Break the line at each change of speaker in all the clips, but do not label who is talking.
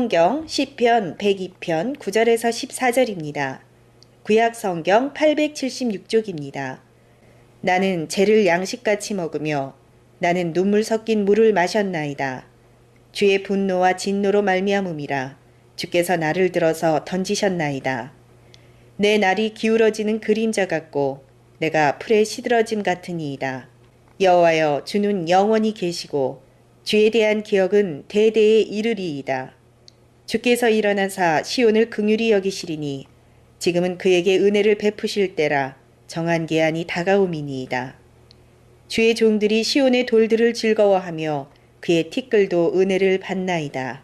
성경 시편 102편 9절에서 14절입니다. 구약 성경 876쪽입니다. 나는 재를 양식같이 먹으며 나는 눈물 섞인 물을 마셨나이다. 주의 분노와 진노로 말미암음이라 주께서 나를 들어서 던지셨나이다. 내 날이 기울어지는 그림자 같고 내가 풀의 시들어짐 같으니이다. 여호와여, 주는 영원히 계시고 주에 대한 기억은 대대에 이르리이다. 주께서 일어나사 시온을 긍휼히 여기시리니 지금은 그에게 은혜를 베푸실 때라. 정한 기한이 다가옴이니이다. 주의 종들이 시온의 돌들을 즐거워하며 그의 티끌도 은혜를 받나이다.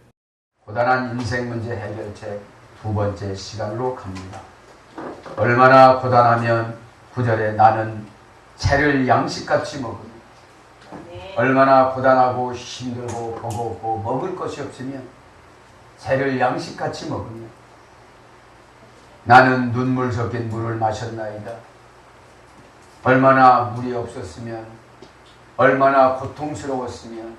고단한 인생 문제 해결책 두 번째 시간으로 갑니다. 얼마나 고단하면 9절에 나는 채를 양식같이 먹으며, 얼마나 고단하고 힘들고 버겁고 먹을 것이 없으면 채를 양식같이 먹으며 나는 눈물 섞인 물을 마셨나이다. 얼마나 물이 없었으면, 얼마나 고통스러웠으면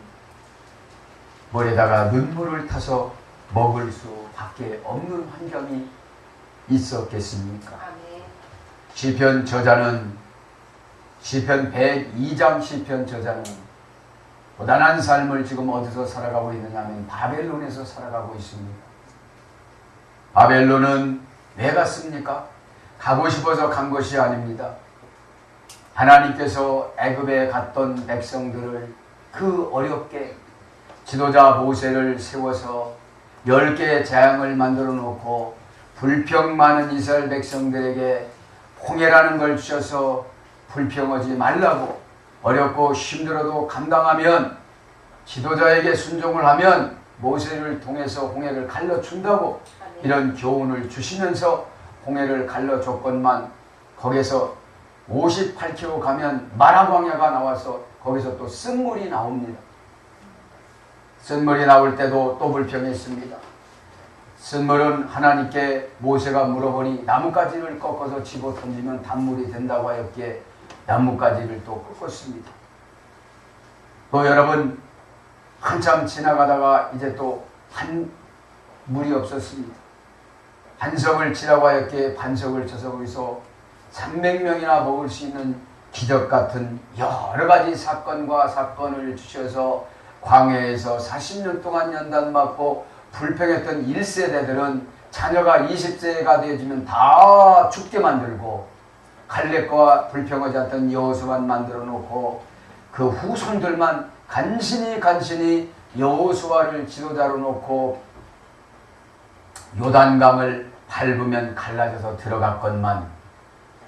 물에다가 눈물을 타서 먹을 수밖에 없는 환경이 있었겠습니까? 시편 저자는, 시편 102장 시편 저자는 고단한 삶을 지금 어디서 살아가고 있느냐 하면 바벨론에서 살아가고 있습니다. 바벨론은 왜 갔습니까? 가고 싶어서 간 것이 아닙니다. 하나님께서 애굽에 갔던 백성들을 그 어렵게 지도자 모세를 세워서 10개의 재앙을 만들어 놓고 불평 많은 이스라엘 백성들에게 홍해라는 걸 주셔서 불평하지 말라고, 어렵고 힘들어도 감당하면, 지도자에게 순종을 하면 모세를 통해서 홍해를 갈라준다고 이런 교훈을 주시면서 홍해를 갈라줬건만 거기서 58km 가면 마라광야가 나와서 거기서 또 쓴물이 나옵니다. 쓴물이 나올 때도 또 불평했습니다. 쓴물은 하나님께 모세가 물어보니 나뭇가지를 꺾어서 집어 던지면 단물이 된다고 하였기에 나뭇가지를 또 꺾었습니다. 또 여러분, 한참 지나가다가 이제 또 물이 없었습니다. 반석을 치라고 하였기에 반석을 쳐서 거기서 300명이나 먹을 수 있는 기적 같은 여러 가지 사건과 사건을 주셔서 광야에서 40년 동안 연단 맞고 불평했던 1세대들은 자녀가 20세가 되어지면 다 죽게 만들고, 갈렙과 불평하지 않던 여호수아만 만들어 놓고 그 후손들만 간신히 여호수아를 지도자로 놓고 요단강을 밟으면 갈라져서 들어갔건만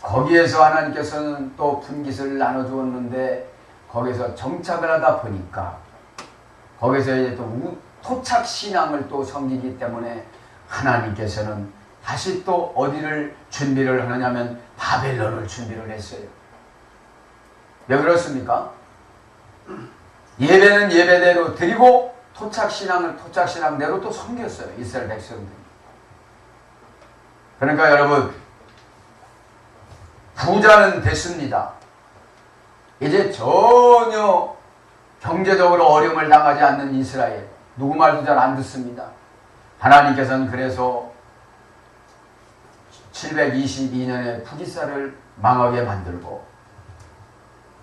거기에서 하나님께서는 또 분깃을 나눠주었는데 거기서 정착을 하다 보니까 거기서 이제 또 토착 신앙을 또 섬기기 때문에 하나님께서는 다시 또 어디를 준비를 하느냐면 바벨론을 준비를 했어요. 왜 그렇습니까? 예배는 예배대로 드리고 토착 신앙을 토착 신앙대로 또 섬겼어요. 이스라엘 백성들이. 그러니까 여러분, 부자는 됐습니다. 이제 전혀 경제적으로 어려움을 당하지 않는 이스라엘, 누구 말도 잘 안 듣습니다. 하나님께서는 그래서 722년에 푸기사를 망하게 만들고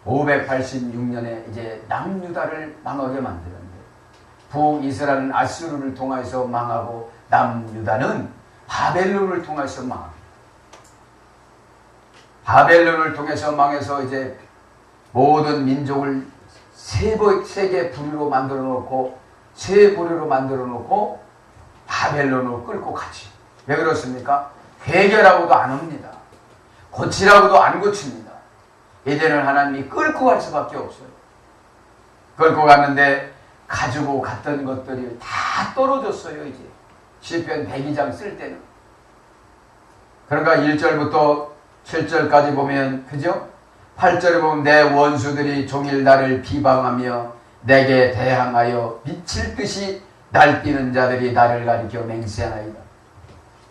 586년에 이제 남유다를 망하게 만드는데, 북이스라엘은 아수르를 통해서 망하고 남유다는 바벨론을 통해서 망합니다. 바벨론을 통해서 망해서 이제 모든 민족을 세 개 부류로 만들어 놓고, 세 부류로 만들어 놓고 바벨론으로 끌고 가지. 왜 그렇습니까? 해결하고도 안 옵니다. 고치라고도 안 고칩니다. 이제는 하나님이 끌고 갈 수밖에 없어요. 끌고 갔는데 가지고 갔던 것들이 다 떨어졌어요. 이제 시편 102장 쓸 때는. 그러니까 1절부터 7절까지 보면, 그죠? 8절에 보면 내 원수들이 종일 나를 비방하며 내게 대항하여 미칠 듯이 날뛰는 자들이 나를 가리켜 맹세하나이다.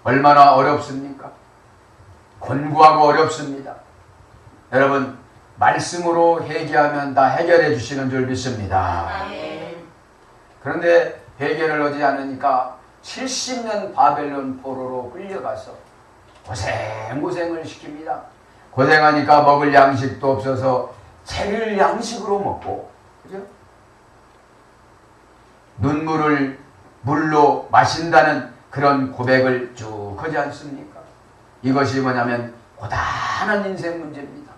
얼마나 어렵습니까? 곤고하고 어렵습니다. 여러분, 말씀으로 회개하면 다 해결해 주시는 줄 믿습니다.
아멘.
그런데 해결을 하지 않으니까 70년 바벨론 포로로 끌려가서 고생을 시킵니다. 고생하니까 먹을 양식도 없어서 채를 양식으로 먹고, 그죠? 눈물을 물로 마신다는 그런 고백을 쭉 하지 않습니까? 이것이 뭐냐면 고단한 인생 문제입니다.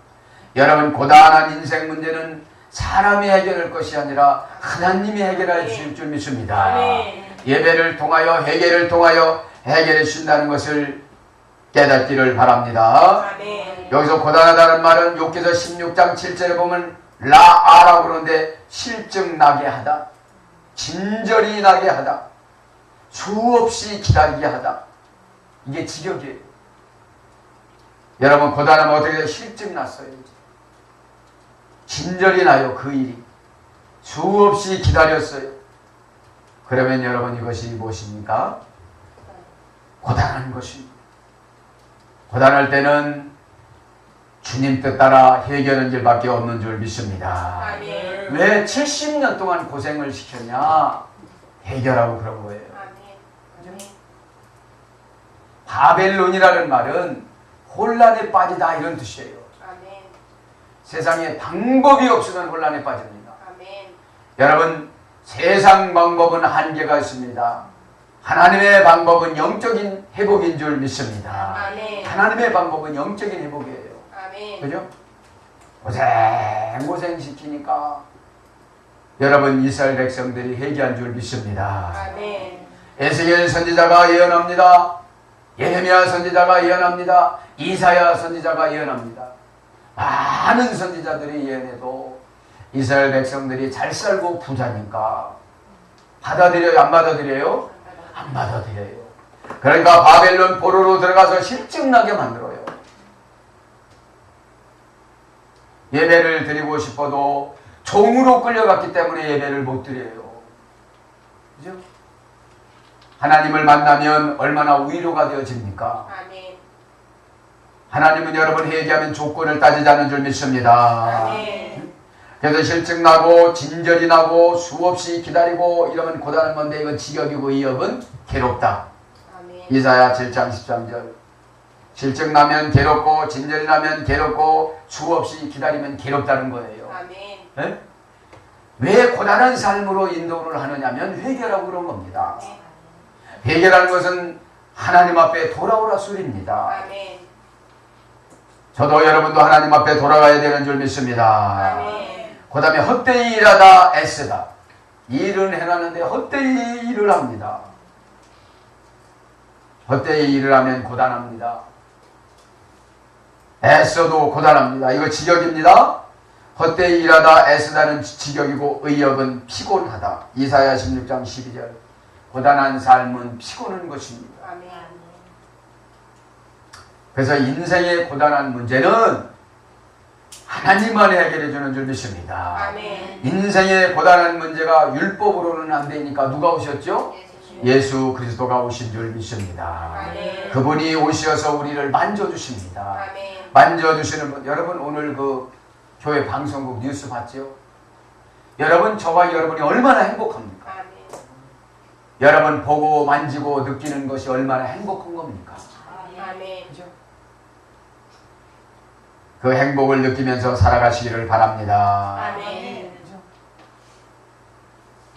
여러분, 고단한 인생 문제는 사람이 해결할 것이 아니라 하나님이 해결해 주실 줄 믿습니다. 예배를 통하여 회개를 통하여 해결해 주신다는 것을 깨닫기를 바랍니다. 여기서 고단하다는 말은 욥기서 16장 7절에 보면 라아라고 그러는데 실증 나게 하다, 진절이 나게 하다, 수없이 기다리게 하다. 이게 직역이에요. 여러분, 고단하면 어떻게 돼요? 실증 났어요. 진절이 나요. 그 일이 수없이 기다렸어요. 그러면 여러분, 이것이 무엇입니까? 고단한 것입니다. 고단할 때는 주님 뜻 따라 해결하는 길밖에 없는 줄 믿습니다. 왜 70년 동안 고생을 시켰냐? 해결하고 그런 거예요. 바벨론이라는 말은 혼란에 빠지다 이런 뜻이에요. 세상에 방법이 없으면 혼란에 빠집니다. 여러분, 세상 방법은 한계가 있습니다. 하나님의 방법은 영적인 회복인 줄 믿습니다. 하나님의 방법은 영적인 회복이에요. 그죠? 고생 시키니까 여러분, 이스라엘 백성들이 회개한 줄 믿습니다. 에스겔 선지자가 예언합니다. 예레미야 선지자가 예언합니다. 이사야 선지자가 예언합니다. 많은 선지자들이 예언해도 이스라엘 백성들이 잘 살고 부자니까 받아들여요? 안 받아들여요? 안 받아들여요. 그러니까 바벨론 포로로 들어가서 실증나게 만들어요. 예배를 드리고 싶어도 종으로 끌려갔기 때문에 예배를 못 드려요. 그죠? 하나님을 만나면 얼마나 위로가 되어집니까? 하나님은 여러분 회개하면 조건을 따지지 않는 줄 믿습니다. 그래서 실증나고 진절이 나고 수없이 기다리고 이러면 고단한 건데 이건 지역이고 이역은 괴롭다. 이사야 7장 13절. 실증나면 괴롭고 진절이 나면 괴롭고 수없이 기다리면 괴롭다는 거예요. 네? 왜 고단한 삶으로 인도를 하느냐면 회개라고 그런 겁니다. 회개라는 것은 하나님 앞에 돌아오라 소리입니다. 저도 여러분도 하나님 앞에 돌아가야 되는 줄 믿습니다. 그 다음에 헛되이 일하다 애쓰다. 일은 해놨는데 헛되이 일을 합니다. 헛되이 일을 하면 고단합니다. 애써도 고단합니다. 이거 직역입니다. 헛되이 일하다 애쓰다는 직역이고 의역은 피곤하다. 이사야 16장 12절. 고단한 삶은 피곤한 것입니다. 그래서 인생의 고단한 문제는 하나님만이 해결해 주는 줄 믿습니다. 인생의 고단한 문제가 율법으로는 안 되니까 누가 오셨죠? 예수 그리스도가 오신 줄 믿습니다. 그분이 오셔서 우리를 만져주십니다. 만져주시는 분, 여러분 오늘 그 교회 방송국 뉴스 봤죠? 여러분, 저와 여러분이 얼마나 행복합니까? 여러분 보고 만지고 느끼는 것이 얼마나 행복한 겁니까? 그죠? 그 행복을 느끼면서 살아가시기를 바랍니다.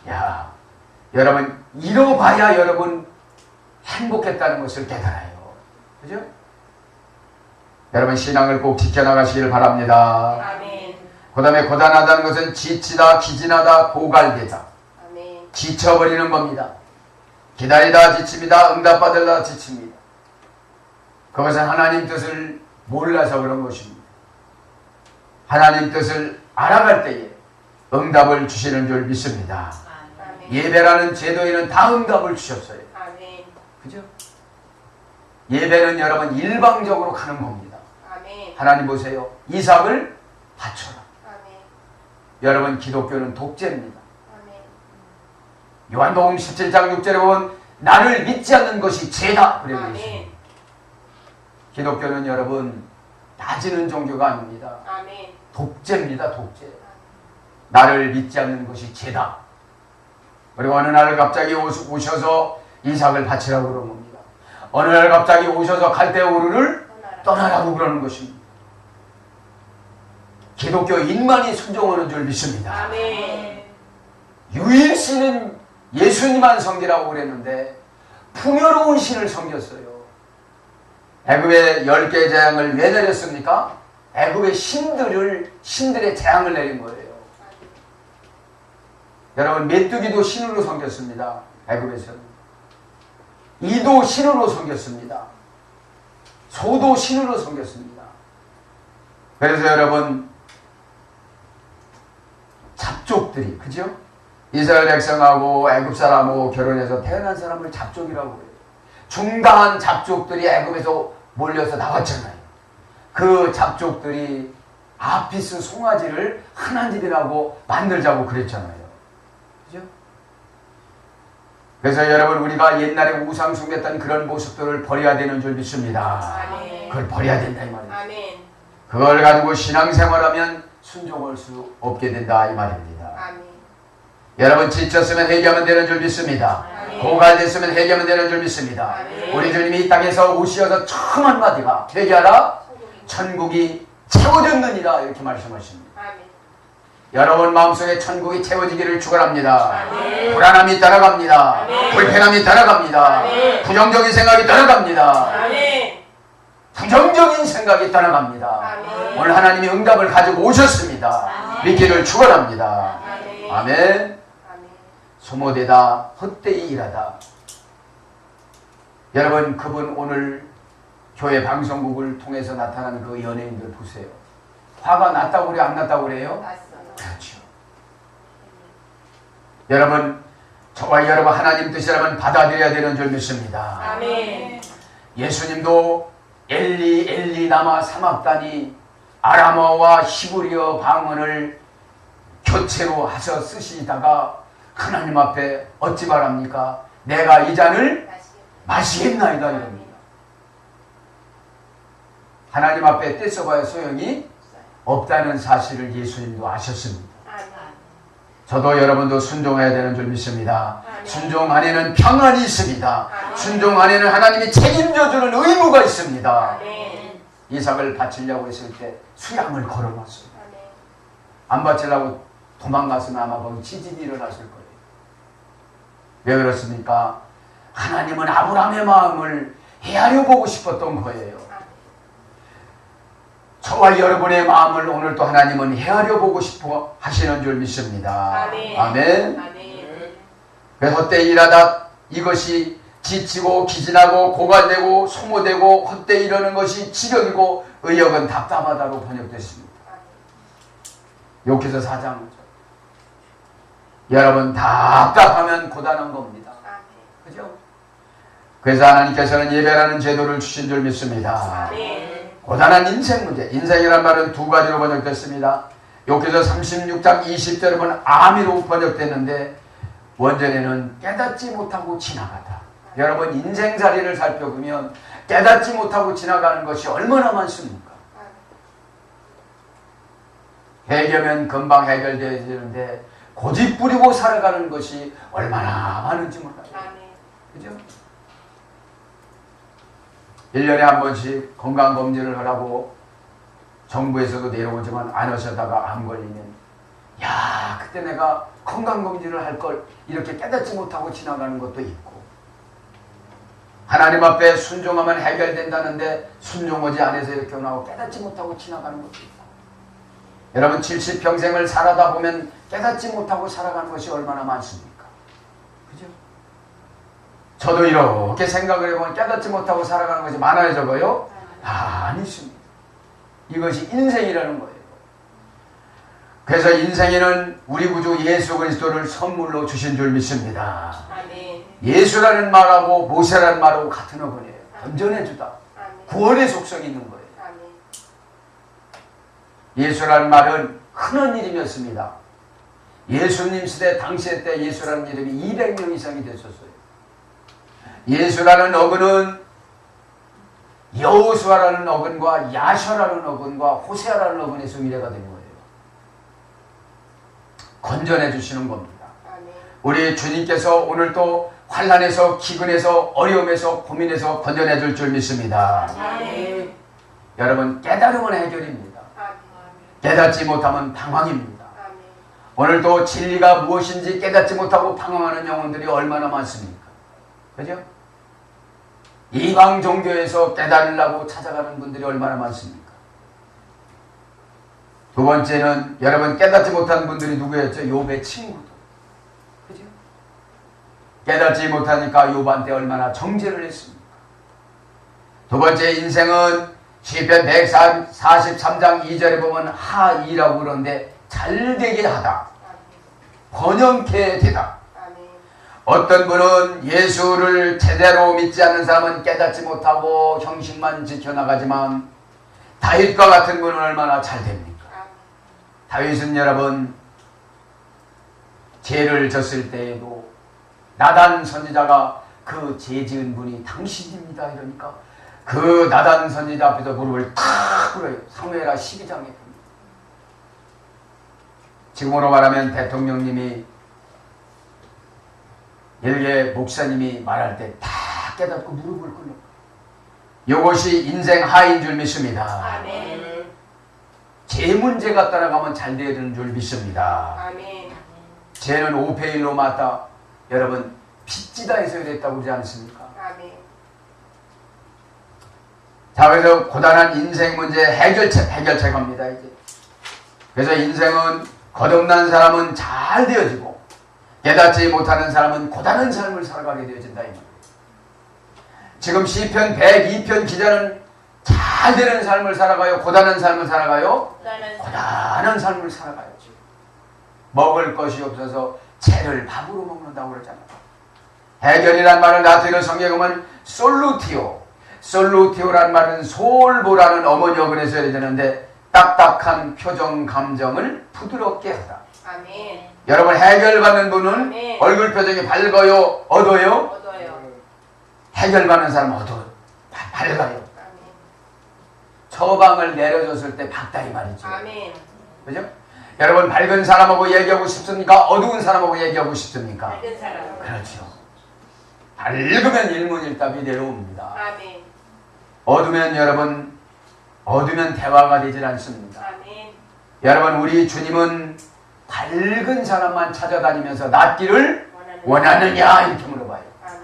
야, 여러분 이뤄봐야 여러분 행복했다는 것을 깨달아요. 그죠? 여러분 신앙을 꼭 지켜나가시기를 바랍니다. 그 다음에 고단하다는 것은 지치다, 기진하다, 고갈되다. 지쳐버리는 겁니다. 기다리다 지칩니다. 응답받으다 지칩니다. 그것은 하나님 뜻을 몰라서 그런 것입니다. 하나님 뜻을 알아갈 때에 응답을 주시는 줄 믿습니다. 예배라는 제도에는 다 응답을 주셨어요. 그죠? 예배는 여러분 일방적으로 가는 겁니다. 하나님 보세요. 이삭을 바쳐라. 여러분 기독교는 독재입니다. 요한복음 17장 6절에 보면 나를 믿지 않는 것이 죄다 그래 있습니다. 기독교는 여러분 따지는 종교가 아닙니다. 독재입니다. 독재. 나를 믿지 않는 것이 죄다. 그리고 어느 날 갑자기 오셔서 이삭을 바치라고 그러는 겁니다. 어느 날 갑자기 오셔서 갈대우르를 떠나라고 그러는 것입니다. 기독교인만이 순종하는 줄 믿습니다.
아멘.
유일신은 예수님만 섬기라고 그랬는데 풍요로운 신을 섬겼어요. 애굽에 10개의 재앙을 왜 내렸습니까? 애굽의 신들의 재앙을 내린 거예요. 여러분, 메뚜기도 신으로 섬겼습니다. 애굽에서는. 이도 신으로 섬겼습니다. 소도 신으로 섬겼습니다. 그래서 여러분, 잡족들이, 그죠? 이스라엘 백성하고 애굽 사람하고 결혼해서 태어난 사람을 잡족이라고 해요. 중다한 잡족들이 애굽에서 몰려서 나왔잖아요. 그 잡족들이 아피스 송아지를 하나님이라고 만들자고 그랬잖아요. 그죠? 그래서 여러분, 우리가 옛날에 우상 숭배했던 그런 모습들을 버려야 되는 줄 믿습니다.
아멘.
그걸 버려야 된다 이 말이에요.
아멘.
그걸 가지고 신앙생활하면 순종할 수 없게 된다 이 말입니다.
아멘.
여러분, 지쳤으면 회개하면 되는 줄 믿습니다.
아멘.
고갈됐으면 회개하면 되는 줄 믿습니다.
아멘.
우리 주님이 이 땅에서 오시어서 처음 한마디가 회개하라 천국이 채워졌느니라 이렇게 말씀하십니다.
아멘.
여러분 마음속에 천국이 채워지기를 축원합니다.
아멘.
불안함이 떠나갑니다.
아멘.
불편함이 떠나갑니다.
아멘.
부정적인 생각이 떠나갑니다.
아멘.
부정적인 생각이 떠나갑니다.
아멘.
오늘 하나님이 응답을 가지고 오셨습니다.
아멘.
믿기를 축원합니다.
아멘.
아멘.
아멘.
소모되다 헛되이 일하다. 여러분, 그분 오늘 교회 방송국을 통해서 나타나는 그 연예인들 보세요. 화가 났다고 그래요? 안 났다고 그래요?
맞어요.
그렇죠. 여러분, 저와 여러분 하나님 뜻이라면 받아들여야 되는 줄 믿습니다.
아멘.
예수님도 엘리 엘리 라마 사막다니 아람어와 히브리어 방언을 교체로 하셔 쓰시다가 하나님 앞에 어찌 말합니까? 내가 이 잔을 마시겠나이다 이럽니다. 하나님 앞에 떼써봐야 소용이 없다는 사실을 예수님도 아셨습니다.
아멘.
저도 여러분도 순종해야 되는 줄 믿습니다.
아멘.
순종 안에는 평안이 있습니다.
아멘.
순종 안에는 하나님이 책임져주는 의무가 있습니다.
아멘.
이삭을 바치려고 했을 때 수양을 걸어놨어요.
아멘.
안 바치려고 도망갔으면 아마 거기 지진이 일어났을 거예요. 왜 그렇습니까? 하나님은 아브라함의 마음을 헤아려 보고 싶었던 거예요. 저와 여러분의 마음을 오늘 또 하나님은 헤아려 보고 싶어 하시는 줄 믿습니다.
아멘.
아멘.
아멘.
그래서 헛되이 일하다 이것이 지치고 기진하고 고갈되고 소모되고 헛되이 이러는 것이 지경이고 의역은 답답하다로 번역됐습니다. 욕해서 4장이죠. 여러분 답답하면 고단한 겁니다. 그죠? 그래서 하나님께서는 예배라는 제도를 주신 줄 믿습니다.
아멘.
고단한 인생 문제. 인생이란 말은 두 가지로 번역됐습니다. 욕해서 36장 20절에 보면 아미로 번역됐는데 원전에는 깨닫지 못하고 지나가다. 여러분 인생살이를 살펴보면 깨닫지 못하고 지나가는 것이 얼마나 많습니까? 해결면 금방 해결되는데 고집 부리고 살아가는 것이 얼마나 많은지 몰라요. 그죠? 1년에 한 번씩 건강검진을 하라고 정부에서도 내려오지만 안 하셨다가 암 걸리면 야 그때 내가 건강검진을 할 걸 이렇게 깨닫지 못하고 지나가는 것도 있고 하나님 앞에 순종하면 해결된다는데 순종하지 않아서 이렇게 나오고 깨닫지 못하고 지나가는 것도 있고 여러분 70평생을 살아다 보면 깨닫지 못하고 살아가는 것이 얼마나 많습니까? 그죠? 저도 이렇게 생각을 해보면 깨닫지 못하고 살아가는 것이 많아요 적어요? 아니십니다. 이것이 인생이라는 거예요. 그래서 인생에는 우리 구주 예수 그리스도를 선물로 주신 줄 믿습니다.
아멘.
예수라는 말하고 모세라는 말하고 같은 어근이에요. 건전해주다.
아멘.
구원의 속성이 있는 거예요.
아멘.
예수라는 말은 흔한 이름이었습니다. 예수님 시대 당시에 때 예수라는 이름이 200명 이상이 됐었어요. 예수라는 어근은 여호수아라는 어근과 야셔라는 어근과 호세아라는 어근에서 유래가 된 거예요. 건전해 주시는 겁니다.
아멘.
우리 주님께서 오늘 또 환난에서 기근에서 어려움에서 고민에서 건져내 줄 줄 믿습니다.
아멘.
여러분 깨달으면 해결입니다. 깨닫지 못하면 방황입니다.
아멘.
오늘도 진리가 무엇인지 깨닫지 못하고 방황하는 영혼들이 얼마나 많습니까? 그죠? 이방 종교에서 깨달으려고 찾아가는 분들이 얼마나 많습니까? 두 번째는 여러분 깨닫지 못한 분들이 누구였죠? 욥의 친구들. 그죠? 깨닫지 못하니까 욥한테 얼마나 정죄를 했습니까? 두 번째 인생은 시편 143장 2절에 보면 하이라고 그러는데 잘되게 하다. 번영케 되다.
아멘.
어떤 분은 예수를 제대로 믿지 않는 사람은 깨닫지 못하고 형식만 지켜나가지만 다윗과 같은 분은 얼마나 잘 됩니까? 다윗은 여러분 죄를 졌을 때에도 나단 선지자가 그 죄 지은 분이 당신입니다 이러니까 그 나단 선지자 앞에서 무릎을 탁 꿇어요. 사무엘하 12장에 지금으로 말하면 대통령님이 일개 목사님이 말할 때 다 깨닫고 무릎을 꿇는 이것이 인생 하인 줄 믿습니다.
아멘.
제 문제가 따라가면 잘 되는 줄 믿습니다.
아멘.
죄는 5페일로 맞다. 여러분 빚지다에서 이랬다고 그러지 않습니까?
아멘.
자, 그래서 고단한 인생 문제 해결책 합니다 이제. 그래서 인생은 거듭난 사람은 잘 되어지고 깨닫지 못하는 사람은 고단한 삶을 살아가게 되어진다 이 말이에요. 지금 시편 102편 기자는 잘 되는 삶을 살아가요? 고단한 삶을 살아가요? 고단한 삶을 살아가야지. 먹을 것이 없어서 채를 밥으로 먹는다고 그러잖아요. 해결이란 말은 라틴어 성경에 보면 솔루티오란 말은 솔보라는 어머니 어근에서 되는데 딱딱한 표정 감정을 부드럽게 하다.
아멘.
여러분 해결받는 분은
아멘.
얼굴 표정이 밝아요? 어두워요?
얻어요.
해결받는 사람은 어두워요. 밝아요.
아멘.
처방을 내려줬을 때 밝다 이 말이죠.
아멘.
그죠? 여러분 밝은 사람하고 얘기하고 싶습니까? 어두운 사람하고 얘기하고 싶습니까?
밝은 사람.
그렇죠. 밝으면 일문일답이 내려옵니다.
아멘.
어두면 대화가 되질 않습니다.
아멘.
여러분 우리 주님은 밝은 사람만 찾아다니면서 낫기를 원하느냐 이렇게 물어봐요.
아멘.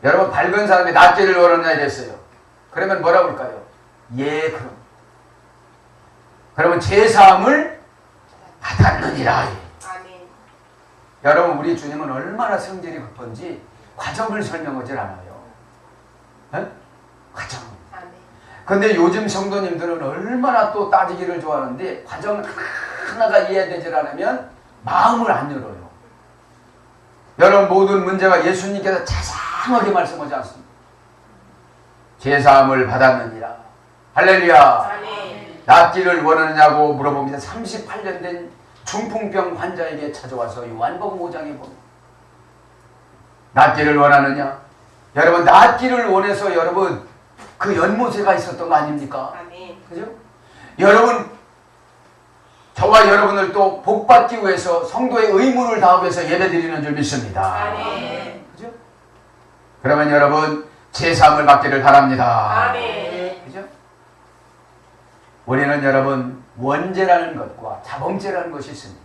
여러분 밝은 사람이 낫기를 원하느냐 이랬어요. 그러면 뭐라고 할까요? 예 그럼. 그러면 제사함을 받았느니라.
아멘.
여러분 우리 주님은 얼마나 성질이 급한지 과정을 설명하지 않아요. 에? 과정.
아멘.
근데 요즘 성도님들은 얼마나 또 따지기를 좋아하는데 과정 하나가 이해되질 않으면 마음을 안 열어요. 여러분 모든 문제가 예수님께서 자상하게 말씀하지 않습니다. 제사함을 받았느니라. 할렐루야.
아멘.
낫기를 원하느냐고 물어봅니다. 38년 된 중풍병 환자에게 찾아와서 요한복음 5장에 보면 낫기를 원하느냐? 여러분 낫기를 원해서 여러분 그 연못에가 있었던 거 아닙니까?
아멘.
그죠? 여러분 저와 여러분을 또 복받기 위해서 성도의 의무를 다하기 위해서 예배드리는 줄 믿습니다.
아멘.
그죠? 그러면 여러분 제사함을 받기를 바랍니다.
아멘.
그죠? 우리는 여러분 원죄라는 것과 자범죄라는 것이 있습니다.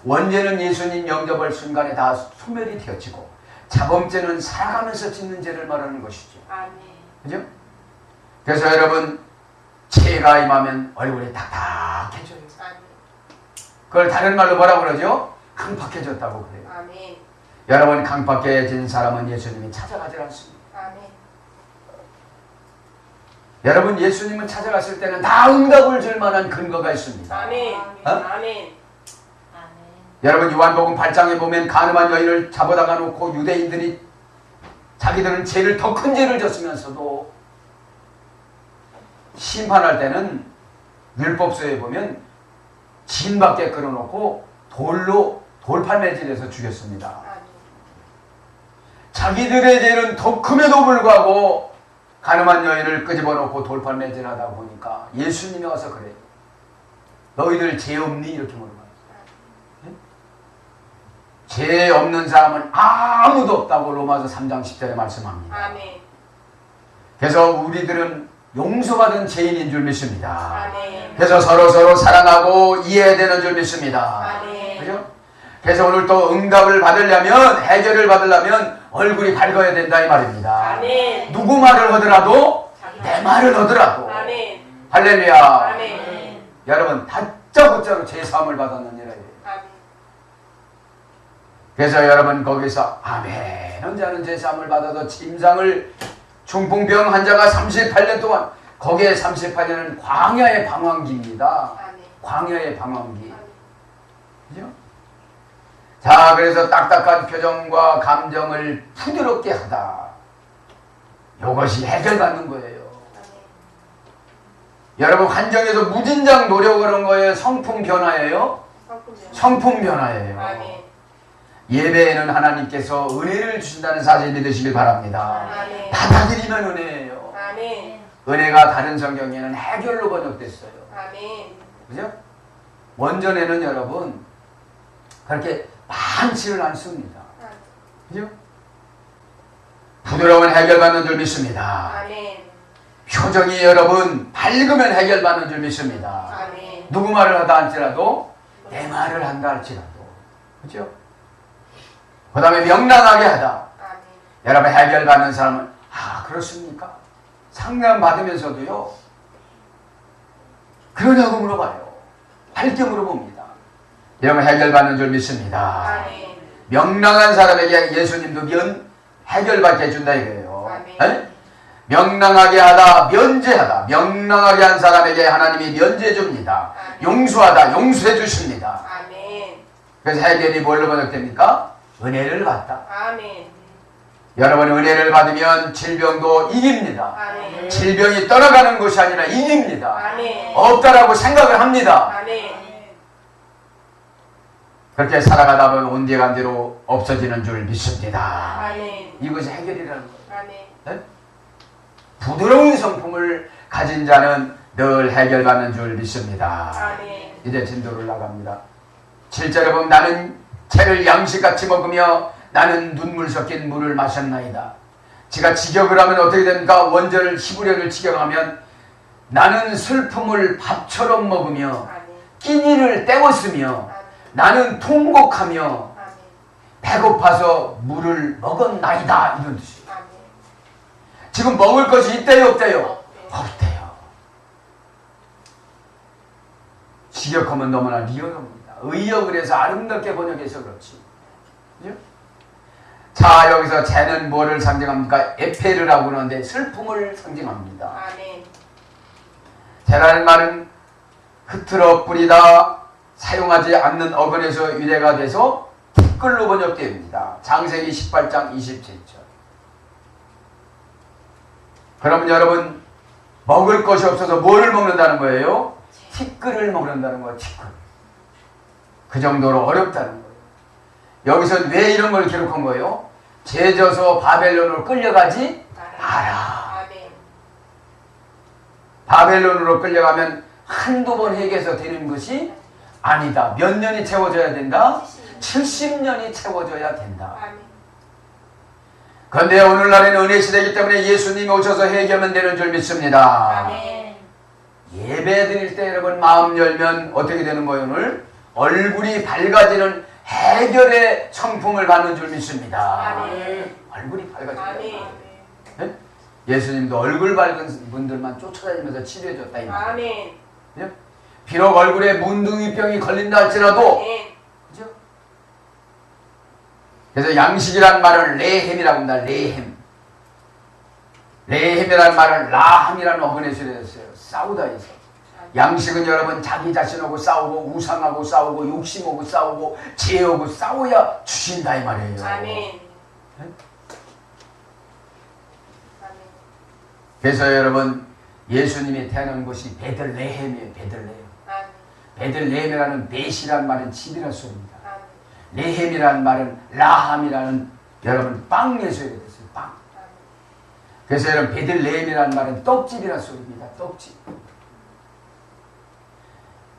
원죄는 예수님 영접할 순간에 다 소멸이 되어지고 자범죄는 살아가면서 짓는 죄를 말하는 것이죠.
아멘.
그죠? 그래서 여러분 죄가 임하면 얼굴이 딱딱해져요.
아멘.
그걸 다른 말로 뭐라고 그러죠? 강팍해졌다고 그래요.
아멘.
여러분 강팍해진 사람은 예수님이 찾아가지 않습니다.
아멘.
여러분 예수님은 찾아갔을 때는 다 응답을 줄 만한 근거가 있습니다.
아멘.
어?
아멘.
여러분 요한복음 8장에 보면 가늠한 여인을 잡아다가 놓고 유대인들이 자기들은 죄를 더 큰 죄를 졌으면서도 심판할 때는 율법서에 보면 진 밖에 끌어놓고 돌로 돌팔매질해서 죽였습니다.
아멘.
자기들의 죄는 더 큼에도 불구하고 가늠한 여인을 끄집어 놓고 돌팔매질하다 보니까 예수님이 와서 그래요. 너희들 죄 없니? 이렇게 물어봐요. 죄 없는 사람은 아무도 없다고 로마서 3장 10절에 말씀합니다.
아멘.
그래서 우리들은 용서받은 죄인인 줄 믿습니다.
아멘.
그래서 서로 사랑하고 이해되는 줄 믿습니다.
아멘.
그죠? 그래서 오늘 또 응답을 받으려면, 해결을 받으려면 얼굴이 밝아야 된다 이 말입니다.
아멘.
누구 말을 하더라도 내 말을 하더라도
아멘.
할렐루야.
아멘.
여러분 다짜고짜로 죄사함을 받았느니라.
아멘.
그래서 여러분 거기서 아멘 혼자는 죄사함을 받아서 침상을 중풍병 환자가 38년 동안, 거기에 38년은 광야의 방황기입니다.
아멘.
광야의 방황기. 그죠? 자, 그래서 딱딱한 표정과 감정을 부드럽게 하다. 이것이 해결받는 거예요. 여러분 환경에서 무진장 노력을 한 거예요? 성품 변화예요? 성품 변화예요.
아멘.
예배에는 하나님께서 은혜를 주신다는 사실 믿으시길 바랍니다.
아멘.
받아들이면 은혜예요.
아멘.
은혜가 다른 성경에는 해결로 번역됐어요.
아멘.
그죠? 원전에는 여러분 그렇게 많지는 않습니다. 그죠? 부드러운 해결받는 줄 믿습니다.
아멘.
표정이 여러분 밝으면 해결받는 줄 믿습니다.
아멘.
누구 말을 하다 할지라도 내 말을 한다 할지라도. 그죠? 그 다음에 명랑하게 하다.
아멘.
여러분 해결받는 사람은 그렇습니까? 상담 받으면서도요 그러냐고 물어봐요. 밝게 물어봅니다. 여러분 해결받는 줄 믿습니다.
아멘.
명랑한 사람에게 예수님도 해결받게 해준다 이거예요.
아멘.
명랑하게 하다, 면제하다. 명랑하게 한 사람에게 하나님이 면제해 줍니다.
아멘.
용서하다, 용서해 주십니다.
아멘.
그래서 해결이 뭘로 번역됩니까? 은혜를 받다.
아멘.
여러분 은혜를 받으면 질병도 이깁니다.
아멘.
질병이 떠나가는 것이 아니라 이깁니다.
아멘.
없다라고 생각을 합니다.
아멘.
그렇게 살아가다 보면 온데간데로 없어지는 줄 믿습니다.
아멘.
이것이 해결이라는 거예요.
아멘.
네? 부드러운 성품을 가진 자는 늘 해결받는 줄 믿습니다.
아멘.
이제 진도를 나갑니다. 7절에 보면 나는 채를 양식같이 먹으며 나는 눈물 섞인 물을 마셨나이다. 제가 직역을 하면 어떻게 됩니까? 원절을 히브리어를 직역하면 나는 슬픔을 밥처럼 먹으며
아멘.
끼니를 때웠으며
아멘.
나는 통곡하며
아멘.
배고파서 물을 먹었나이다. 이런 뜻이에요.
아멘.
지금 먹을 것이 있대요 없대요?
없대요.
없대요. 직역하면 너무나 리얼합니다. 의역을 해서 아름답게 번역해서 그렇지. 그죠? 자, 여기서 재는 뭐를 상징합니까? 에페르라고 그러는데 슬픔을 상징합니다.
아멘.
재라는 말은 흐트러 뿌리다, 사용하지 않는 어근에서 유래가 돼서 티끌로 번역됩니다. 창세기 18장 27절. 그러면 여러분 먹을 것이 없어서 뭐를 먹는다는 거예요? 티끌을 먹는다는 거예요. 티끌. 그 정도로 어렵다는 거예요. 여기서 왜 이런 걸 기록한 거예요? 죄져서 바벨론으로 끌려가지 마라.
아멘.
바벨론으로 끌려가면 한두 번 회개해서 되는 것이 아니다. 몇 년이 채워져야 된다? 70년이 채워져야 된다.
아멘.
그런데 오늘날에는 은혜 시대이기 때문에 예수님이 오셔서 해결하면 되는 줄 믿습니다.
아멘.
예배 드릴 때 여러분 마음 열면 어떻게 되는 거예요? 오늘 얼굴이 밝아지는 해결의 성품을 받는 줄 믿습니다.
아멘.
얼굴이 밝아진다.
아멘.
네? 예수님도 얼굴 밝은 분들만 쫓아다니면서 치료해줬다 이 말이에요.
아멘.
예? 비록 얼굴에 문둥이병이 걸린다 할지라도
아멘.
그죠? 그래서 양식이란 말을 레헴이라고 합니다. 레헴. 레헴이란 말을 라함이라는 어근에서 했어요. 싸우다 해서. 양식은 여러분 자기 자신하고 싸우고 우상하고 싸우고 욕심하고 싸우고 죄하고 싸워야 주신다 이 말이에요.
아멘.
그래서 여러분 예수님이 태어난 곳이 베들레헴이에요. 베들레헴.
아멘.
베들레헴이라는 베시란 말은 집이라 소리입니다.
아멘.
레헴이라는 말은 라함이라는 여러분 빵에서 이랬어요. 빵. 그래서 여러분 베들레헴이라는 말은 떡집이라 소리입니다. 떡집.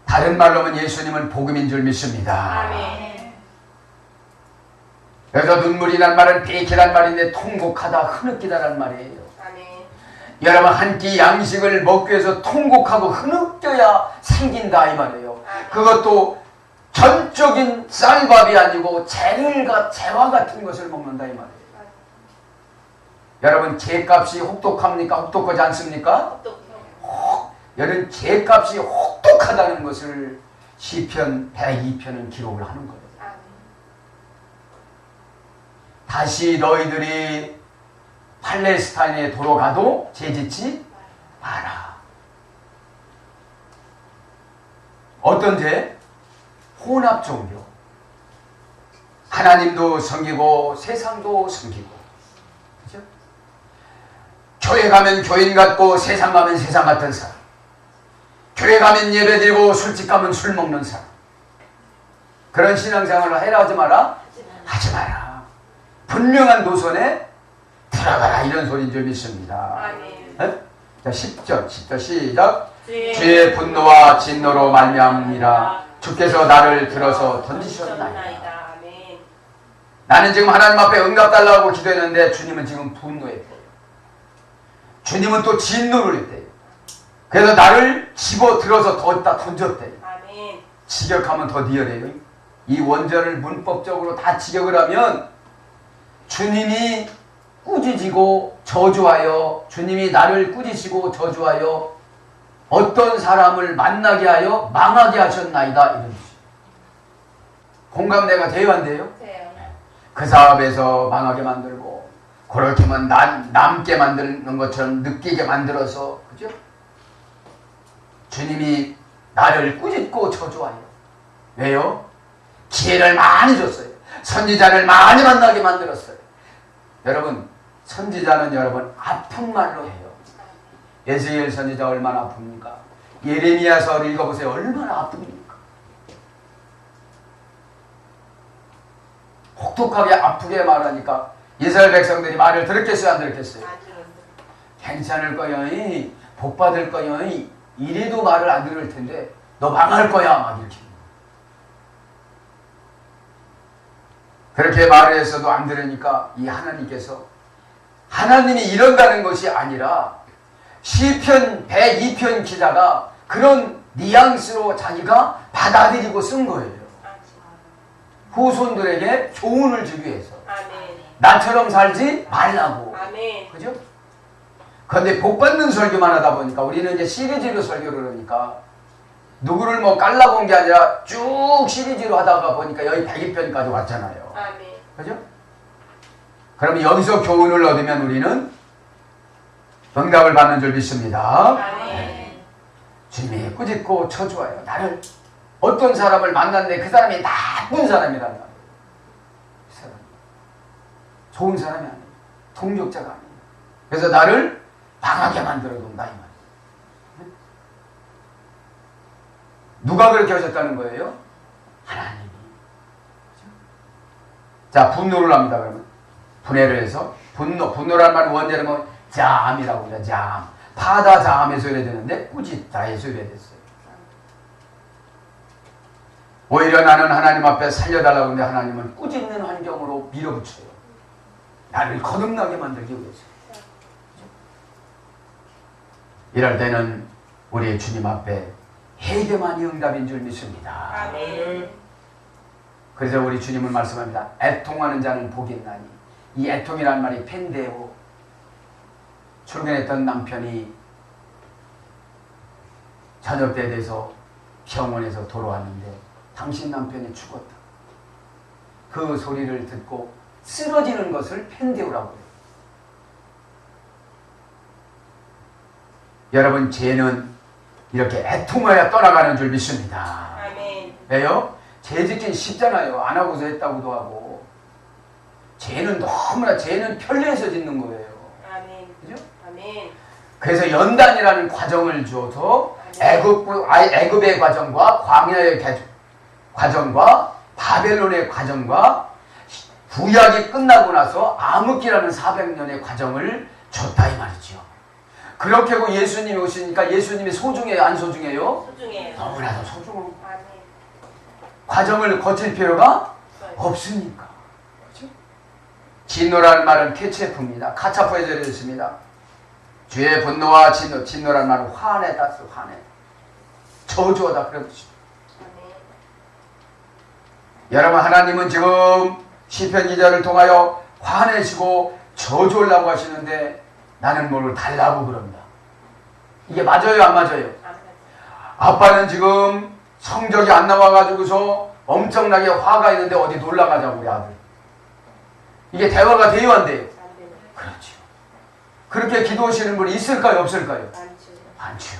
다른 말로 하면 예수님은 복음인 줄 믿습니다.
아멘.
여기서 눈물이란 말은 베이키란 말인데 통곡하다, 흐느끼다란 말이에요.
아멘.
여러분 한 끼 양식을 먹기 위해서 통곡하고 흐느껴야 생긴다 이 말이에요. 그것도 전적인 쌀밥이 아니고 재와 같은 것을 먹는다 이 말이에요. 여러분 개값이 혹독합니까? 혹독하지 않습니까? 여러분 개값이 혹독하다는 것을 시편 102편은 기록을 하는 거예요. 다시 너희들이 팔레스타인에 돌아가도 죄짓지 마라. 어떤 죄? 혼합 종교. 하나님도 섬기고 세상도 섬기고. 그죠? 교회 가면 교인 같고 세상 가면 세상 같은 사람. 교회 가면 예배드리고 술집 가면 술 먹는 사람. 그런 신앙생활을 해라 하지 마라? 하지 마라. 분명한 도선에 들어가라 이런 소리인 줄 믿습니다. 네? 자 10절 시작. 주의 분노와 진노로 말미암으니라. 주께서 나를 들어서 던지셨나이다. 나는 지금 하나님 앞에 응답 달라고 기도했는데 주님은 지금 분노했대요. 주님은 또 진노를 했대요. 그래서 나를 집어들어서 더 던졌대요. 직역하면 더 리얼해요. 이 원전을 문법적으로 다 직역을 하면 주님이 꾸짖고 저주하여, 주님이 나를 꾸짖으시고 저주하여 어떤 사람을 만나게 하여 망하게 하셨나이다 이런 뜻이에요. 공감대가 돼요 안 돼요? 그 사업에서 망하게 만들고 그렇게 하면 남게 만드는 것처럼 느끼게 만들어서, 그죠? 주님이 나를 꾸짖고 저주하여. 왜요? 기회를 많이 줬어요. 선지자를 많이 만나게 만들었어요. 여러분 선지자는 여러분 아픈 말로 해요. 에스겔 선지자 얼마나 아픕니까? 예레미야서를 읽어보세요. 얼마나 아픕니까? 혹독하게 아프게 말하니까 이스라엘 백성들이 말을 들었겠어요? 안 들었겠어요? 괜찮을 거야. 복 받을 거야. 이래도 말을 안 들을 텐데 너 망할 거야. 막 이렇게. 그렇게 말을 했어도 안 들으니까 이 하나님께서, 하나님이 이런다는 것이 아니라 시편 102편 기자가 그런 뉘앙스로 자기가 받아들이고 쓴 거예요. 후손들에게 교훈을 주기 위해서. 나처럼 살지 말라고. 그죠? 그런데 복 받는 설교만 하다 보니까 우리는 이제 시리즈로 설교를 하니까 누구를 뭐 깔라고 온 게 아니라 쭉 시리즈로 하다가 보니까 여기 102편까지 왔잖아요. 그죠? 그럼 여기서 교훈을 얻으면 우리는 응답을 받는 줄 믿습니다. 네. 주님이 꾸짖고 저주하여 나를, 어떤 사람을 만났는데 그 사람이 나쁜 사람이란 말이에요. 그 사람 좋은 사람이 아니에요. 동력자가 아니에요. 그래서 나를 망하게 만들어 둔다 이 말이에요. 누가 그렇게 하셨다는 거예요? 하나님이. 자, 분노를 합니다. 그러면 분해를 해서 분노란 말은 원제는 뭐 자암이라고 그래요. 자암. 파다 자암에서 이래되는데 꾸짖다에서 이래됐어요. 오히려 나는 하나님 앞에 살려달라고 하는데 하나님은 꾸짖는 환경으로 밀어붙여요. 나를 거듭나게 만들기 위해서. 이럴 때는 우리 주님 앞에 회개만이 응답인 줄 믿습니다.
아멘.
그래서 우리 주님은 말씀합니다. 애통하는 자는 복이 있나니. 이 애통이란 말이 펜데오. 출근했던 남편이 저녁 때 돼서 병원에서 돌아왔는데 당신 남편이 죽었다. 그 소리를 듣고 쓰러지는 것을 펜데오라고 해요. 여러분 죄는 이렇게 애통하여 떠나가는 줄 믿습니다.
아멘.
왜요? 죄 짓긴 쉽잖아요. 안 하고서 했다고도 하고. 죄는 너무나, 죄는 편리해서 짓는 거예요.
아멘.
그죠?
아멘.
그래서 연단이라는 과정을 줘서 애굽의 과정과 광야의 과정과 바벨론의 과정과 구약이 끝나고 나서 암흑기라는 400년의 과정을 줬다 이 말이죠. 그렇게 하고 예수님이 오시니까 예수님이 소중해요? 안 소중해요?
소중해요.
너무나도 소중하고
아멘.
과정을 거칠 필요가 없으니까. 그렇죠? 진노라는 말은 케체프입니다. 카차프에 들어있습니다. 주의 분노와 진노라는 말은 화내다, 화내. 저주하다 그런 뜻입니다.
아멘.
여러분, 하나님은 지금 시편 기자를 통하여 화내시고 저주하려고 하시는데 나는 뭘 달라고 그럽니다. 이게 맞아요, 안 맞아요?
아멘.
아빠는 지금 성적이 안 나와가지고서 엄청나게 화가 있는데 어디 놀러 가자고 우리 아들. 이게 대화가 돼요, 안 돼요?
아멘.
그렇죠. 그렇게 기도하시는 분이 있을까요, 없을까요?
많죠.
많죠.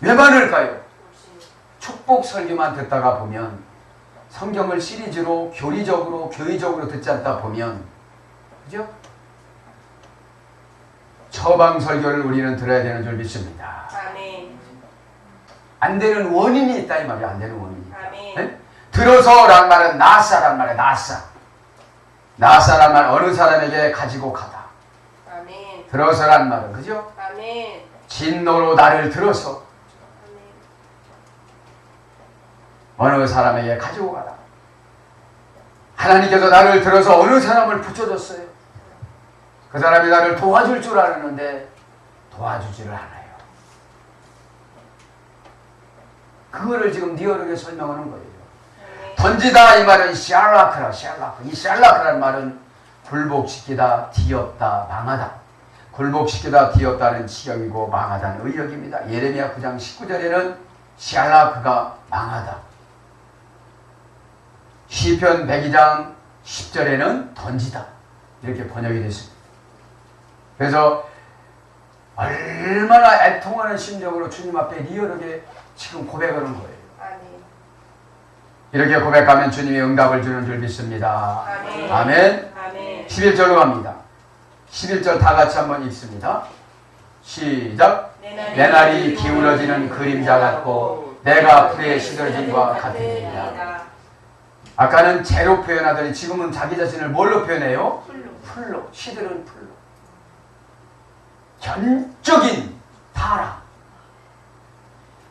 왜 많을까요?
혹시
축복 설교만 듣다가 보면, 성경을 시리즈로 교리적으로 교의적으로 듣지 않다 보면, 그죠? 처방 설교를 우리는 들어야 되는 줄 믿습니다.
아멘.
안 되는 원인이 있다 이 말이야. 안 되는 원인이.
아멘.
네? 들어서란 말은 나사란 말이야. 나사란 말 어느 사람에게 가지고 가다.
아멘.
들어서란 말은 그죠?
아멘.
진노로 나를 들어서 어느 사람에게 가지고 가다. 하나님께서 나를 들어서 어느 사람을 붙여줬어요. 그 사람이 나를 도와줄 줄 알았는데 도와주지를 않아요. 그거를 지금 리얼하게 설명하는 거예요. 던지다 이 말은 샬라크라. 이 샬라크라는 말은 굴복시키다, 뒤엎다, 망하다. 굴복시키다, 뒤엎다는 지경이고 망하다는 의역입니다. 예레미야 9장 19절에는 샬라크가 망하다. 시편 102장 10절에는 던지다. 이렇게 번역이 됐습니다. 그래서 얼마나 애통하는 심정으로 주님 앞에 리얼하게 지금 고백하는 거예요.
아멘.
이렇게 고백하면 주님이 응답을 주는 줄 믿습니다.
아멘.
아멘.
아멘.
11절로 갑니다. 11절 다 같이 한번 읽습니다. 시작. 내 날이 기울어지는 그림자 같고 내가 풀에 시들어짐과 같으니라. 아까는 재로 표현하더니 지금은 자기 자신을 뭘로 표현해요? 풀로. 시들은 풀로. 전적인 타락.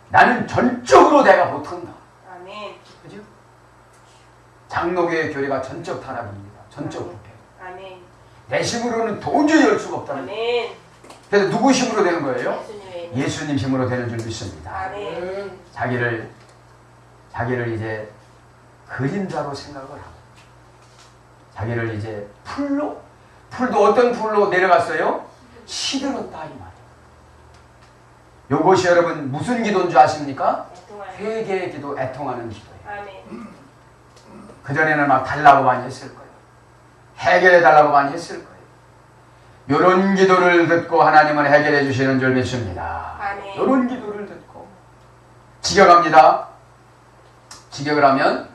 나는 전적으로 내가 못한다.
아멘.
그죠? 장로교의 교리가 전적 타락입니다. 전적 부패.
아멘.
내 힘으로는 도저히 할 수가 없다는 거예요.
아멘.
그래서 누구 힘으로 되는 거예요?
예수님의
예수님 힘으로 되는 줄 믿습니다.
아멘.
자기를 이제 그림자로 생각을 하고 자기를 이제 풀도 어떤 풀로 내려갔어요? 시들었다 이 말이에요. 요것이 여러분 무슨 기도인 줄 아십니까? 회개의 기도, 애통하는 기도예요.
아멘.
그전에는 막 달라고 많이 했을 거예요. 해결해 달라고 많이 했을 거예요. 요런 기도를 듣고 하나님은 해결해 주시는 줄 믿습니다.
아멘.
요런 기도를 듣고 직역합니다. 직역을 하면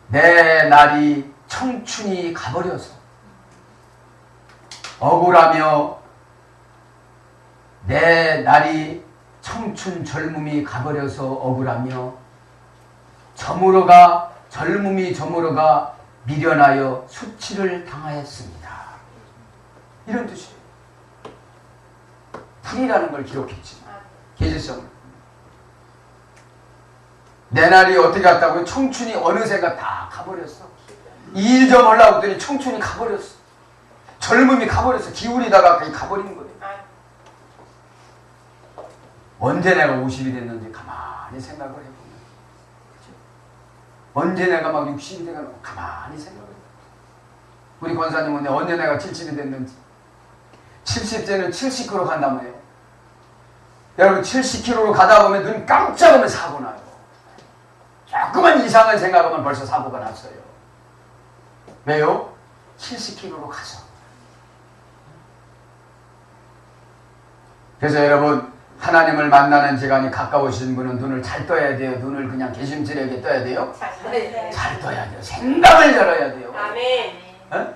내 날이 청춘이 가버려서 억울하며 내 날이 청춘 젊음이 가버려서 억울하며 젊음이 저물어가 미련하여 수치를 당하였습니다. 이런 뜻이에요. 풀이라는 걸 기록했지만 계절성을 내 날이 어떻게 갔다고요? 청춘이 어느새가 다 가버렸어. 이 일 좀 하려고 했더니 청춘이 가버렸어. 젊음이 가버렸어. 기울이다가 그냥 가버린 거예요. 언제 내가 50이 됐는지 가만히 생각을 해보면 언제 내가 막 60이 돼가지고 가만히 생각을 해보면 우리 권사님은 언제 내가 70이 됐는지 70세는 70km 간다며요. 여러분 70km로 가다 보면 눈 깜짝하면 사고 나요. 조금만 이상한 생각하면 벌써 사고가 났어요. 왜요? 70km로 가서. 그래서 여러분 하나님을 만나는 시간이 가까우신 분은 눈을 잘 떠야 돼요. 눈을 그냥 개심스레하게 떠야 돼요. 잘 떠야 돼요. 생각을 열어야 돼요.
아멘.
어?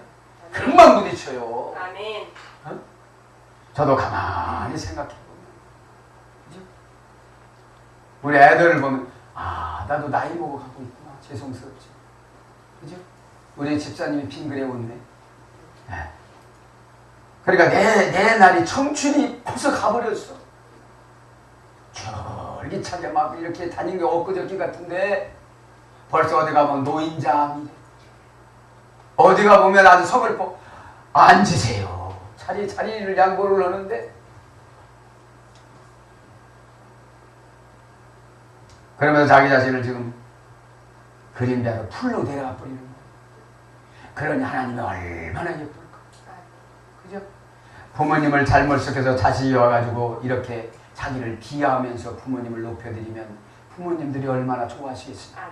금방 부딪혀요.
아멘.
어? 저도 가만히 생각해보면 그죠? 우리 애들을 보면 나도 나이 먹어 가고 있구나. 죄송스럽지. 그죠? 우리 집사님이 빙그레 웃네. 네. 그러니까 내 날이 청춘이 벌써 가버렸어. 쫄깃하게 막 이렇게 다닌 게 엊그저께 같은데 벌써 어디 가면 노인장이 돼. 어디가 보면 아주 서글퍼. 앉으세요. 자리를 양보를 하는데. 그러면서 자기 자신을 지금 그림자로 풀로 내려가 버리는 거예요. 그러니 하나님이 얼마나 예쁠까. 그죠? 부모님을 잘못 섞여서 자식이 와가지고 이렇게 자기를 비하하면서 부모님을 높여드리면 부모님들이 얼마나 좋아하시겠습니까?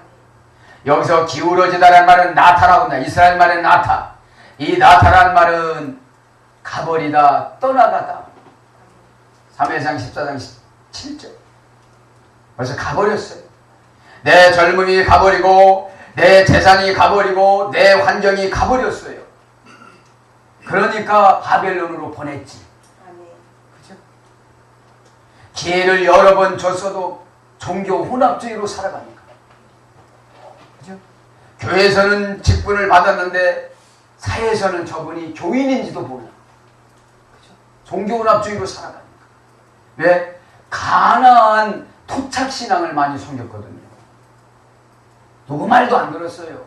여기서 기울어지다라는 말은 나타라고 합니다. 이스라엘 말은 나타. 이 나타라는 말은 가버리다, 떠나가다. 3회상 14장 7절. 벌써 가버렸어요. 내 젊음이 가버리고 내 재산이 가버리고 내 환경이 가버렸어요. 그러니까 바벨론으로 보냈지. 그죠? 기회를 여러 번 줬어도 종교 혼합주의로 살아가니까. 그죠? 교회에서는 직분을 받았는데 사회에서는 저분이 교인인지도 몰라. 그죠? 종교 혼합주의로 살아가니까. 왜? 가나안 토착신앙을 많이 섬겼거든요. 누구 말도 안 들었어요.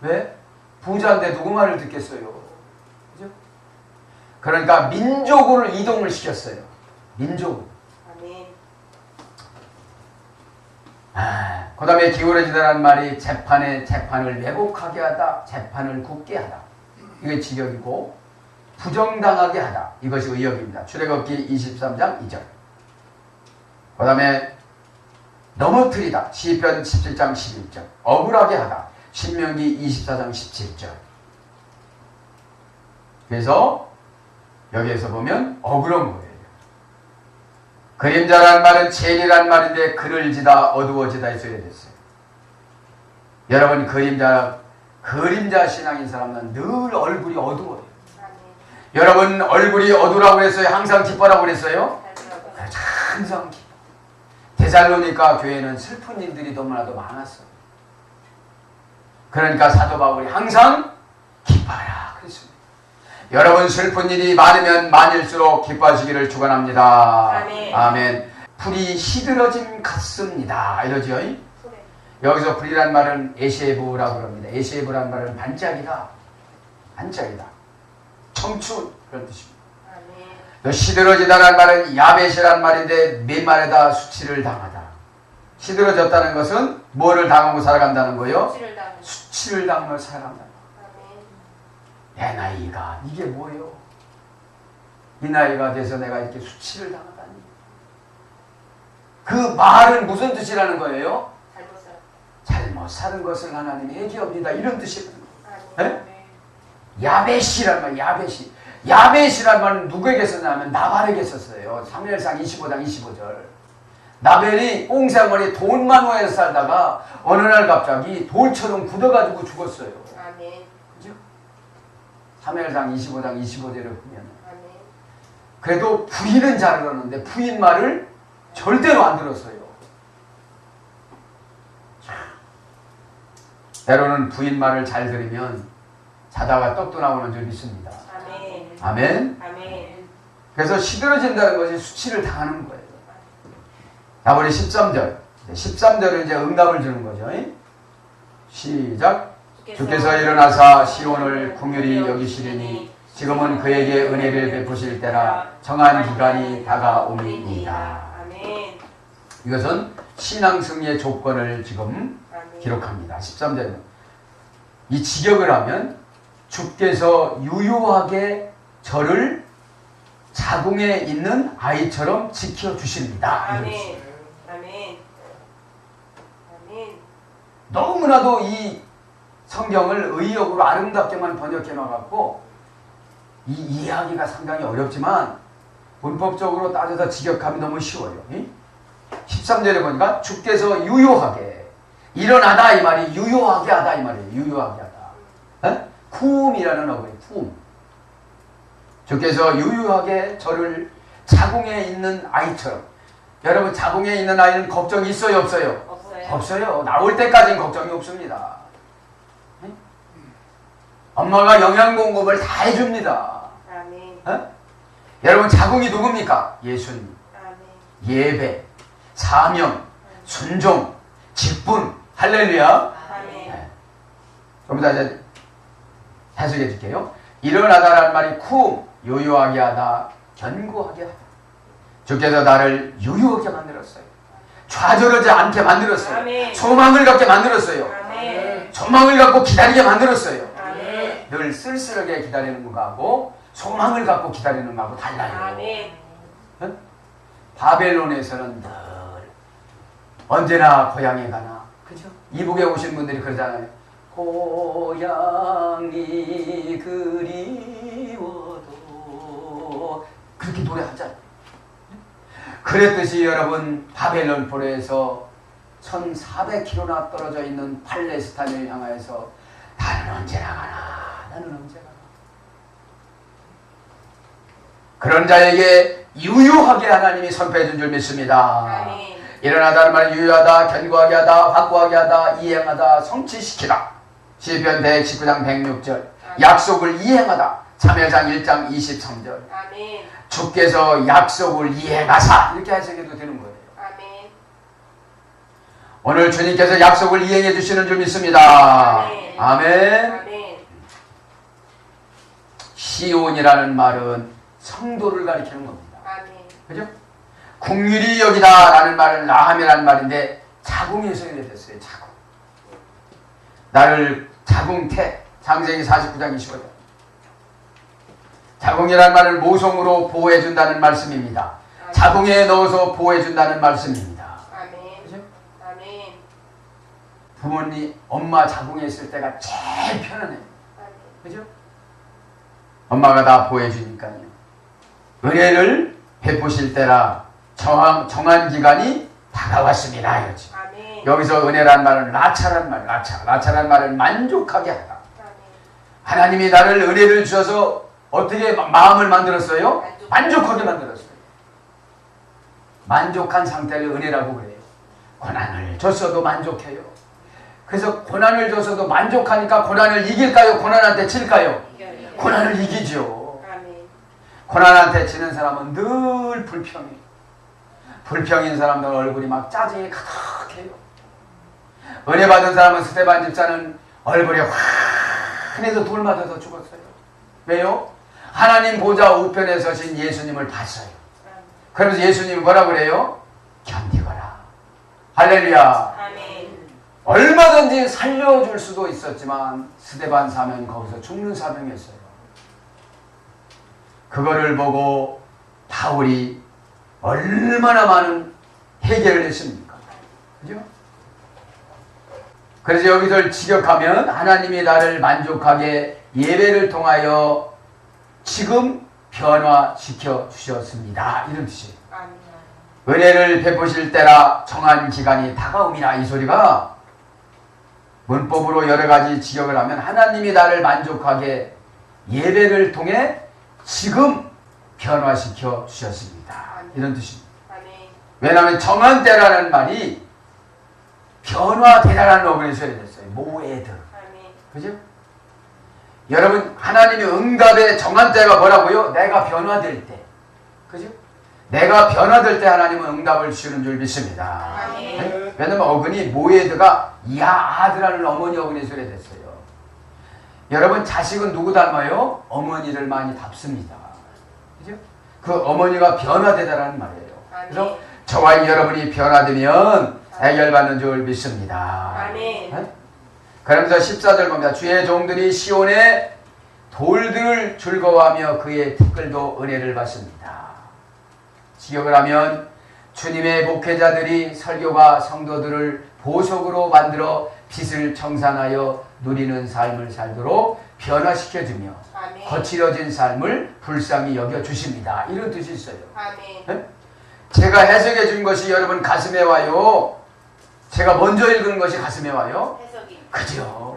왜? 부자인데 누구 말을 듣겠어요. 그죠? 그러니까 민족을 이동을 시켰어요. 민족을. 그 다음에 기울어지다라는 말이 재판을 왜곡하게 하다, 재판을 굳게 하다. 이게 직역이고, 부정당하게 하다. 이것이 의역입니다. 출애굽기 23장 2절. 그 다음에 넘어뜨리다. 시편 17장 11절. 억울하게 하다. 신명기 24장 17절. 그래서 여기에서 보면 억울한 거예요. 그림자란 말은 젤이란 말인데 그늘지다 어두워지다 해서 이래 됐어요. 여러분 그림자 신앙인 사람은 늘 얼굴이 어두워요. 여러분 얼굴이 어두라고 그랬어요? 항상 기뻐라고 그랬어요? 항상 기뻐. 데살로니가 교회는 슬픈 일들이 너무나도 많았어. 그러니까 사도 바울이 항상 기뻐하라 그랬습니다. 여러분 슬픈 일이 많으면 많을수록 기뻐하시기를 축원합니다.
아멘.
아멘. 불이 시들어짐 같습니다. 이러죠. 여기서 불이란 말은 에셰브라고 합니다. 에셰브란 말은 반짝이다. 반짝이다. 청춘 그런 뜻입니다. 또 시들어지다라는 말은 야벳이란 말인데 맨말에다 수치를 당하다. 시들어졌다는 것은 뭐를 당하고 살아간다는 거예요? 수치를 당하며 살아간다. 내 나이가 이게 뭐예요? 이 나이가 돼서 내가 이렇게 수치를 당하다니. 그 말은 무슨 뜻이라는 거예요? 잘못 사는 것을 하나님이 회개합니다. 이런 뜻이거든요. 야벳이란 말, 야벳이란 말은 누구에게 썼냐면 나발에게 썼어요. 사무엘상 25장 25절. 나벨이 꽁생머리 돈만 후에서 살다가 어느 날 갑자기 돌처럼 굳어가지고 죽었어요. 그죠? 사무엘상 25장 25절을 보면 그래도 부인은 잘 들었는데 부인 말을 절대로 안 들었어요. 때로는 부인 말을 잘 들으면 자다가 떡도 나오는 줄 믿습니다. 아멘. 그래서 시들어진다는 것이 수치를 당하는 거예요. 자, 우리 13절. 13절은 이제 응답을 주는 거죠. 시작. 주께서 일어나사 시온을 긍휼히 여기시리니 지금은 그에게 은혜를 베푸실 때라 정한 기간이 다가오니이다. 이것은 신앙 승리의 조건을 지금 기록합니다. 13절은 이 직역을 하면 주께서 유효하게 저를 자궁에 있는 아이처럼 지켜주십니다. 너무나도 이 성경을 의역으로 아름답게만 번역해 놔갖고 이 이해하기가 상당히 어렵지만 문법적으로 따져서 직역하면 너무 쉬워요. 13절에 보니까 주께서 유효하게 일어나다 이 말이 유효하게 하다 이 말이에요. 유효하게 하다. 쿠움이라는 어구예요. 쿠움. 주께서 유효하게 저를 자궁에 있는 아이처럼. 여러분 자궁에 있는 아이는 걱정이 있어요 없어요? 없어요. 나올 때까지는 걱정이 없습니다. 엄마가 영양 공급을 다 해줍니다. 여러분 자궁이 누굽니까? 예수님. 예배, 사명, 순종, 직분. 할렐루야. 좀 이따 이제 해석해 줄게요. 일어나다라는 말이 쿵 유유하게 하다, 견고하게 하다. 주께서 나를 유유하게 만들었어요. 좌절하지 않게 만들었어요.
아멘.
소망을 갖게 만들었어요.
아멘.
소망을 갖고 기다리게 만들었어요.
아멘.
늘 쓸쓸하게 기다리는 거하고 소망을 갖고 기다리는 거하고 달라요.
아멘.
바벨론에서는 늘 언제나 고향에 가나, 그죠? 이북에 오신 분들이 그러잖아요. 고향이 그리워도 그렇게 노래하잖아요. 그랬듯이 여러분 바벨론 포로에서 1400km나 떨어져 있는 팔레스타인을 향하여서 나는 언제나 가나, 나는 언제나 가나. 그런 자에게 유유하게 하나님이 선포해 준 줄 믿습니다.
아멘.
일어나다는 말은 유유하다, 견고하게 하다, 확고하게 하다, 이행하다, 성취시키다. 시편 119장 106절. 약속을 이행하다. 참여장 1장 23절.
아멘.
주께서 약속을 이행하사, 이렇게 해석해도 되는 거예요.
아멘.
오늘 주님께서 약속을 이행해 주시는 줄 믿습니다.
아멘.
아멘.
아멘.
시온이라는 말은 성도를 가리키는 겁니다.
아멘.
그죠? 국률이 여기다 라는 말은 라함이라는 말인데 자궁에서 유래됐어요. 자궁. 나를 자궁태. 창세기 49장 25절. 자궁이라는 말을 모성으로 보호해준다는 말씀입니다. 자궁에 넣어서 보호해준다는 말씀입니다.
아멘.
그죠?
아멘.
부모님, 엄마 자궁에 있을 때가 제일 편안해요.
아멘.
그죠? 엄마가 다 보호해주니까요. 은혜를 베푸실 때라 정한 기간이 다가왔습니다. 이거지.
아멘.
여기서 은혜란 말은 라차란 말, 라차란 말은 만족하게 하다.
아멘.
하나님이 나를 은혜를 주셔서 어떻게 마음을 만들었어요? 만족하게 만들었어요. 만족한 상태를 은혜라고 그래요. 고난을 줬어도 만족해요. 그래서 고난을 줬어도 만족하니까 고난을 이길까요? 고난한테 칠까요?
이겨요.
고난을 이기죠.
아멘.
고난한테 지는 사람은 늘 불평해. 불평인 사람들 얼굴이 막 짜증이 가득해요. 은혜 받은 사람은 스데반 집사는 얼굴이 환해서 돌 맞아서 죽었어요. 왜요? 하나님 보좌 우편에 서신 예수님을 봤어요. 그러면서 예수님이 뭐라 그래요? 견디거라. 할렐루야.
아멘.
얼마든지 살려줄 수도 있었지만 스데반 사명 거기서 죽는 사명이었어요. 그거를 보고 바울이 얼마나 많은 해결을 했습니까? 그죠? 그래서 여기서 직역하면 하나님이 나를 만족하게 예배를 통하여 지금 변화시켜 주셨습니다. 이런 뜻이에요.
아멘.
은혜를 베푸실 때라 정한 기간이 다가옵니다. 이 소리가 문법으로 여러 가지 직역을 하면 하나님이 나를 만족하게 예배를 통해 지금 변화시켜 주셨습니다. 이런 뜻입니다.
아멘.
왜냐하면 정한 때라는 말이 변화되다라는 어근에 소리됐어요. 모에드.
아멘.
그죠? 여러분 하나님의 응답의 정한 때가 뭐라고요? 내가 변화될 때. 그죠? 내가 변화될 때 하나님은 응답을 주시는 줄 믿습니다.
아멘.
왜냐면 어근이 모에드가 야아드라는 어머니 어근에 소리됐어요. 여러분 자식은 누구 닮아요? 어머니를 많이 닮습니다. 그죠? 그 어머니가 변화되다라는 말이에요. 그래서 저와 여러분이 변화되면 해결받는 줄 믿습니다.
아멘.
네? 그러면서 14절 봅니다. 주의 종들이 시온에 돌들을 즐거워하며 그의 티끌도 은혜를 받습니다. 직역을 하면 주님의 목회자들이 설교가 성도들을 보석으로 만들어 빛을 청산하여 누리는 삶을 살도록 변화시켜주며
아멘.
거칠어진 삶을 불쌍히 여겨주십니다. 이런 뜻이 있어요.
아멘.
네? 제가 해석해 준 것이 여러분 가슴에 와요. 제가 먼저 읽은 것이 가슴에 와요.
해석이.
그죠?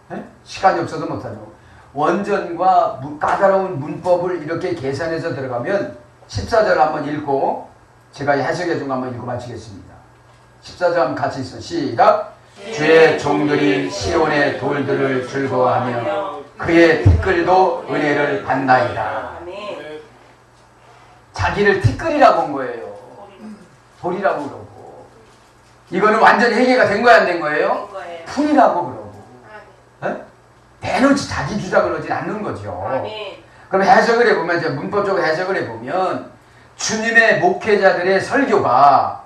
아멘.
네? 시간이 없어도 못하죠. 원전과 까다로운 문법을 이렇게 계산해서 들어가면 14절 한번 읽고 제가 해석해 준 거 한번 읽고 마치겠습니다. 14절 한번 같이 있어. 시작. 주의 종들이 시온의 돌들을 즐거워하며 그의 티끌도 은혜를 받나이다.
아멘.
자기를 티끌이라고 한 거예요. 돌이라고 그러고. 이거는 완전히 해결가 된 거야 안 된 거예요?
거예요.
풀이라고 그러고.
아멘.
에? 대놓고 자기 주장을 하지 않는 거죠.
아멘.
그럼 해석을 해보면, 이제 문법적으로 해석을 해보면, 주님의 목회자들의 설교가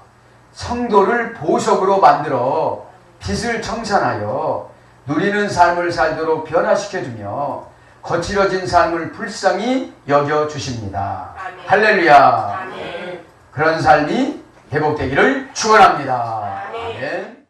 성도를 보석으로 만들어 빛을 청산하여 누리는 삶을 살도록 변화시켜주며 거칠어진 삶을 불쌍히 여겨주십니다.
아멘.
할렐루야.
아멘.
그런 삶이 회복되기를 축원합니다.
아멘.
아멘.